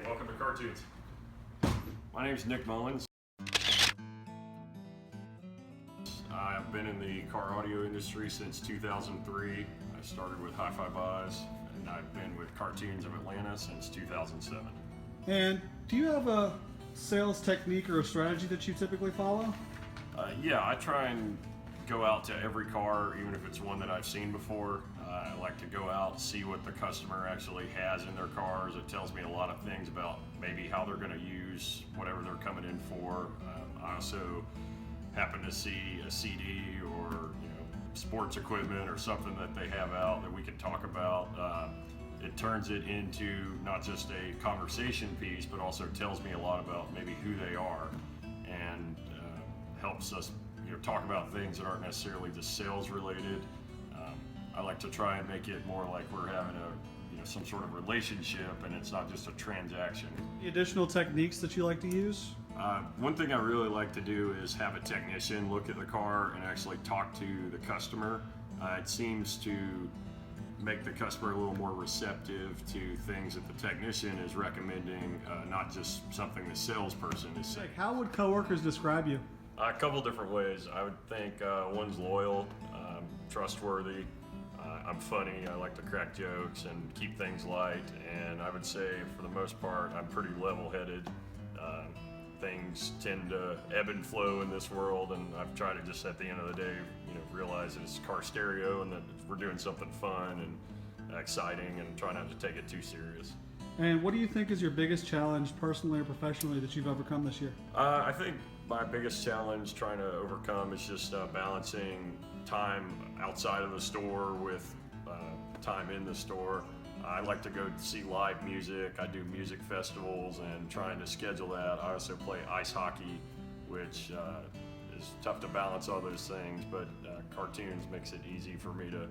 welcome to Cartoons. My name is Nick Mullins. I've been in the car audio industry since 2003. I started with Hi-Fi Buys, and I've been with Cartoons of Atlanta since 2007. And do you have a sales technique or a strategy that you typically follow? Yeah, I try and go out to every car, even if it's one that I've seen before. I like to go out and see what the customer actually has in their cars. It tells me a lot of things about maybe how they're going to use whatever they're coming in for. I also happen to see a CD or sports equipment or something that they have out that we can talk about. It turns it into not just a conversation piece, but also tells me a lot about maybe who they are, and helps us talk about things that aren't necessarily just sales related. I like to try and make it more like we're having some sort of relationship, and it's not just a transaction. The additional techniques that you like to use? One thing I really like to do is have a technician look at the car and actually talk to the customer. It seems to make the customer a little more receptive to things that the technician is recommending, not just something the salesperson is saying. How would coworkers describe you? A couple different ways. I would think one's loyal, trustworthy. I'm funny. I like to crack jokes and keep things light. And I would say, for the most part, I'm pretty level-headed. Things tend to ebb and flow in this world, and I've tried to just at the end of the day, realize that it's car stereo and that we're doing something fun and exciting, and try not to take it too serious. And what do you think is your biggest challenge, personally or professionally, that you've overcome this year? I think my biggest challenge trying to overcome is just balancing time outside of the store with time in the store. I like to go see live music. I do music festivals and trying to schedule that. I also play ice hockey, which is tough to balance all those things, but Cartoons makes it easy for me to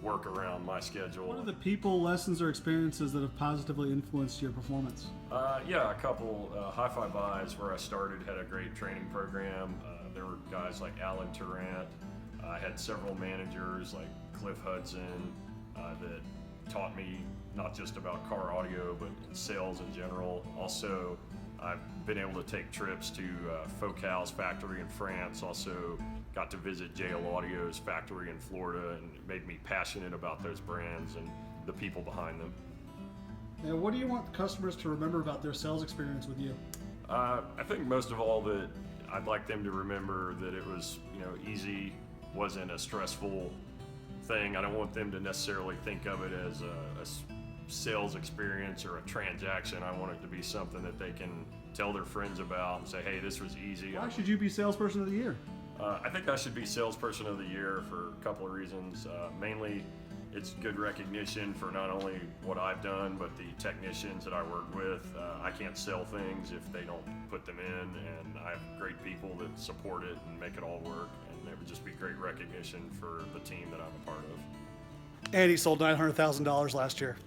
work around my schedule. What are the people, lessons, or experiences that have positively influenced your performance? Yeah, a couple. Hi-Fi Buys, where I started, had a great training program. There were guys like Alan Tarrant. I had several managers like Cliff Hudson that taught me not just about car audio, but sales in general. Also, I've been able to take trips to Focal's factory in France. Also got to visit JL Audio's factory in Florida, and it made me passionate about those brands and the people behind them. And what do you want customers to remember about their sales experience with you? I think most of all that I'd like them to remember that it was easy, wasn't a stressful thing. I don't want them to necessarily think of it as a sales experience or a transaction. I want it to be something that they can tell their friends about and say, hey, this was easy. Why should you be Salesperson of the Year? I think I should be Salesperson of the Year for a couple of reasons. Mainly, it's good recognition for not only what I've done, but the technicians that I work with. I can't sell things if they don't put them in, and I have great people that support it and make it all work, and it would just be great recognition for the team that I'm a part of. And he sold $900,000 last year.